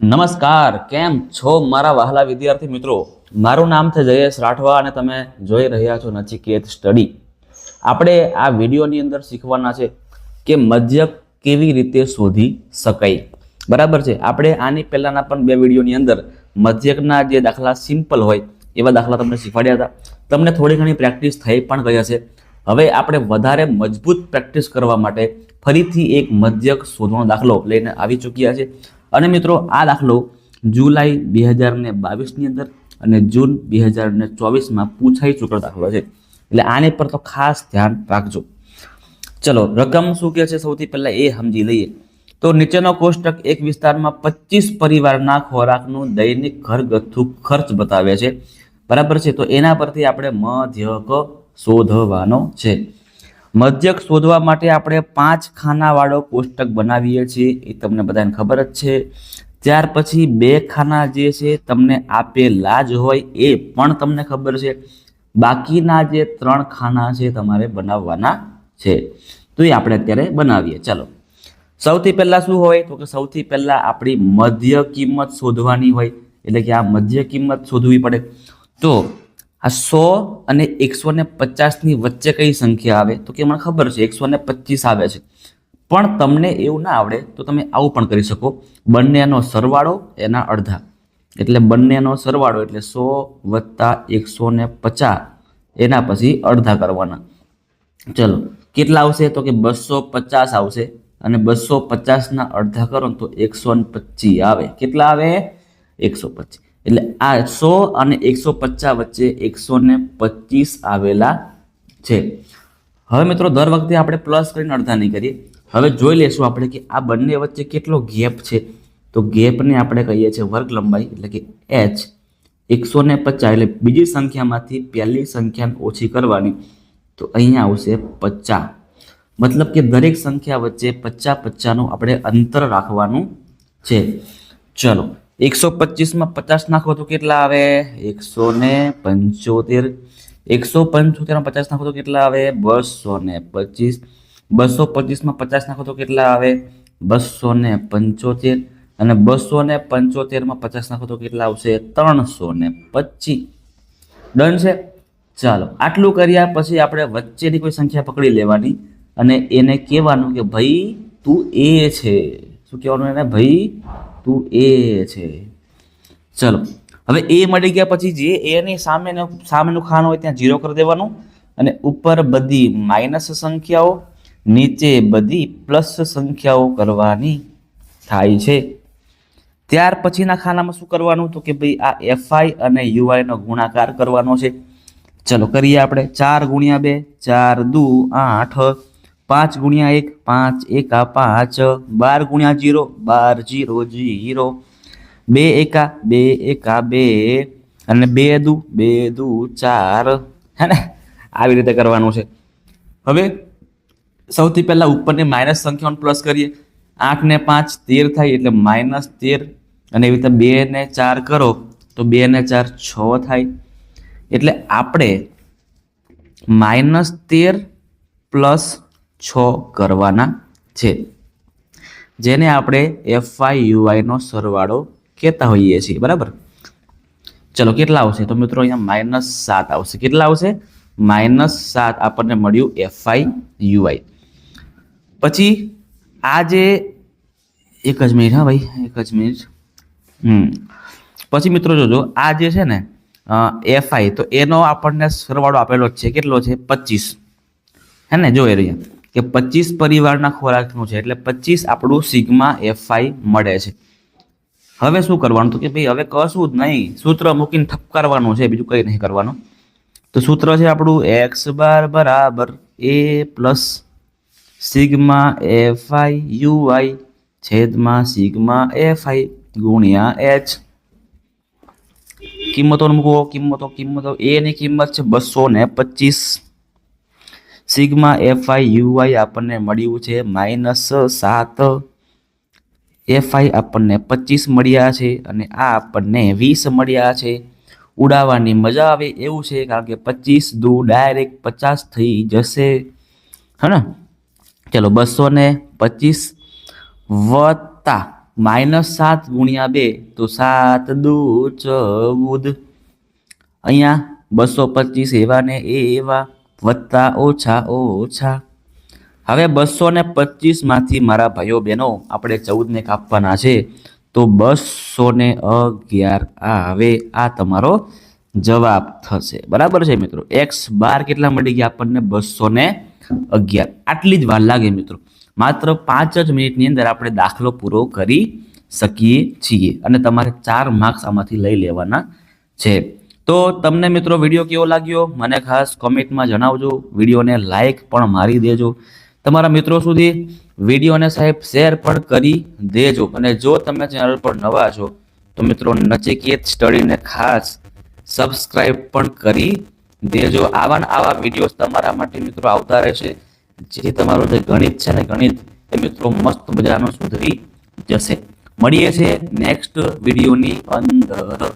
નમસ્કાર, કેમ છો મારા વહાલા વિદ્યાર્થી મિત્રો? મારું નામ છે જયેશ રાઠવા અને તમે જોઈ રહ્યા છો નચિકેત સ્ટડી. આપણે આ વિડીયોની અંદર શીખવાના છે કે મધ્યક કેવી રીતે શોધી શકાય. બરાબર છે. આપણે આની પહેલાના પણ બે વિડીયોની અંદર મધ્યકના જે દાખલા સિમ્પલ હોય એવા દાખલા તમને શીખવાડ્યા હતા. તમને થોડી ઘણી પ્રેક્ટિસ થઈ પણ ગઈ હશે. હવે આપણે વધારે મજબૂત પ્રેક્ટિસ કરવા માટે ફરીથી એક મધ્યક શોધવાનો દાખલો લઈને આવી ચૂક્યા છે. અને મિત્રો, આ દાખલો જુલાઈ 2022ની અંદર અને જૂન 2024માં પૂછાઈ ચૂકેલો દાખલો છે. એટલે આની પર તો ખાસ ધ્યાન રાખજો. ચલો, રકમ શું કહે છે સૌથી પહેલા એ સમજી લઈએ. તો નીચેનો કોષ્ટક એક વિસ્તારમાં 25 પરિવારના ખોરાકનું દૈનિક ઘરગથ્થુ ખર્ચ બતાવે છે. બરાબર છે. તો એના પરથી આપણે મધ્યક શોધવાનો છે. મધ્યક શોધવા માટે આપણે 5 ખાનાવાળો કોષ્ટક બનાવીએ છીએ, એ તમને બધાને ખબર જ છે. ત્યાર પછી 2 ખાના જે છે તમને આપેલા જ હોય એ પણ તમને ખબર છે. બાકીના જે 3 ખાના છે તમારે બનાવવાના છે. તો એ આપણે અત્યારે બનાવીએ. ચાલો, સૌથી પહેલા શું હોય તો કે સૌથી પહેલા આપણી મધ્ય કિંમત શોધવાની હોય. એટલે કે આ મધ્ય કિંમત શોધવી પડે. તો આ 100 અને 150ની વચ્ચે કઈ સંખ્યા આવે તો કે મને ખબર છે 125 આવે છે. પણ તમને એવું ના આવડે તો તમે આવું પણ કરી શકો, બંનેનો સરવાળો એના અડધા. એટલે બંનેનો સરવાળો એટલે 100 + 150 એના પછી અડધા કરવાના. ચલો, કેટલા આવશે તો કે 250 આવશે. અને 250ના અડધા કરો તો 125 આવે. કેટલા આવે? 125. એટલે આ 100 અને 150 વચ્ચે 125 આવેલા છે. હવે મિત્રો, દર વખતે આપણે પ્લસ કરીને અડધા નહીં કરીએ. હવે જોઈ લેશું આપણે કે આ બંને વચ્ચે કેટલો ગેપ છે. તો ગેપને આપણે કહીએ છીએ વર્ગ લંબાઈ, એટલે કે h. 150 એટલે બીજી સંખ્યામાંથી પહેલી સંખ્યાને ઓછી કરવાની. તો અહીંયા આવશે 50. મતલબ કે દરેક સંખ્યા વચ્ચે 50-50નું આપણે અંતર રાખવાનું છે. ચલો, 125માં 50 નાખો તો કેટલા આવે? 175. 175માં 50 નાખો તો કેટલા આવે? 225. 225માં 50 નાખો તો કેટલા આવે? 275. અને 275માં 50 નાખો તો કેટલા આવશે? 325. ડન છે. ચાલો, આટલું કર્યા પછી આપણે વચ્ચેની કોઈ સંખ્યા પકડી લેવાની અને એને કહેવાનું કે ભાઈ તું એ છે. શું કહેવાનું એને? ભાઈ તું એ છે. ચલો, હવે એ મળી ગયા પછી જે એની સામેનું ખાનું હોય ત્યાં 0 કરી દેવાનું. અને ઉપર બધી માઇનસ સંખ્યાઓ, નીચે બધી પ્લસ સંખ્યાઓ કરવાની થાય છે. ત્યાર પછીના ખાનામાં શું કરવાનું તો કે ભાઈ આ FI અને UI નો ગુણાકાર કરવાનો છે. ચલો, કરીએ આપણે. 4 × 2 4 × 2 8. 5 × 1 5 1 5. 12 × 0 12 0 0. 2 1 2 1 2. અને 2 દુ 2 દુ 4. હે ને? આવી રીતે કરવાનું છે. હવે સૌથી પહેલા ઉપરની માઇનસ સંખ્યાઓને પ્લસ કરીએ. 8 ને 5 13 થાય એટલે -13. અને એવી રીતે 2 ને 4 કરો તો 2 ને 4 6 થાય. એટલે આપણે -13 + 6 કરવાના છે, જેને આપણે FI UI નો સરવાળો કહેતા હોઈએ છીએ. બરાબર. ચલો, કેટલા આવશે તો મિત્રો અહીંયા -7 આવશે. કેટલા આવશે? -7 આપણને મળ્યું FI UI. પછી આ જે એક જ મિનિટ, હા ભાઈ, એક જ મિનિટ. પછી મિત્રો જોજો, આ જે છે ને FI, તો એનો આપણને સરવાળો આપેલો જ છે. કેટલો છે? 25. હે ને? જો એ રહ્યા કે 25 પરિવારના ખોરાકનું છે એટલે 25 આપણું સિગ્મા FI મળે છે. હવે શું કરવાનું તો કે ભાઈ હવે કશું જ નહીં, સૂત્ર મૂકીને ઠપકારવાનું છે, બીજું કંઈ નહીં કરવાનું. તો સૂત્ર છે આપણું x બાર બરાબર a plus sigma FI UI છેદમાં સિગ્મા FI ગુણ્યા h. કિંમતો મૂકો. કિંમતો a ની કિંમત છે 225. સિગ્મા FI UI આપણને મળ્યું છે -7. FI આપણને 25 મળ્યા છે અને આ આપણને 20 મળ્યા છે. ઉડાવવાની મજા આવે એવું છે, કારણ કે 25 દુ ડાયરેક્ટ 50 થઈ જશે. હે ને? ચલો, 225 વત્તા -7 ગુણ્યા 2 તો 7 દુ 14. અહીંયા 225 એવા ને એવા વત્તા ઓછા ઓછા. હવે 225 માંથી મારા ભાઈઓ બહેનો આપણે 14 ને કાપવાના છે તો 211 આવે. આ તમારો જવાબ થશે. બરાબર છે મિત્રો. x બાર કેટલા મળી ગયા આપણને? 211. આટલી જ વાર લાગે મિત્રો. માત્ર 5 જ મિનિટની અંદર આપણે દાખલો પૂરો કરી શકીએ છીએ અને તમારે 4 માર્ક્સ આમાંથી લઈ લેવાના છે. તો તમને મિત્રો વિડીયો કેવો લાગ્યો મને ખાસ કોમેન્ટમાં જણાવજો. વિડીયોને લાઈક પણ મારી દેજો. તમારા મિત્રો સુધી વિડીયોને સાહેબ શેર પણ કરી દેજો. અને જો તમે ચેનલ પર નવા છો તો મિત્રો નચિકેત સ્ટડીને ખાસ સબસ્ક્રાઇબ પણ કરી દેજો. આવા વિડીયોઝ તમારા માટે મિત્રો આવતા રહેશે જેથી તમારું જે ગણિત છે ને ગણિત એ મિત્રો મસ્ત મજાનું સુધરી જશે. મળીએ છીએ નેક્સ્ટ વિડીયોની અંદર.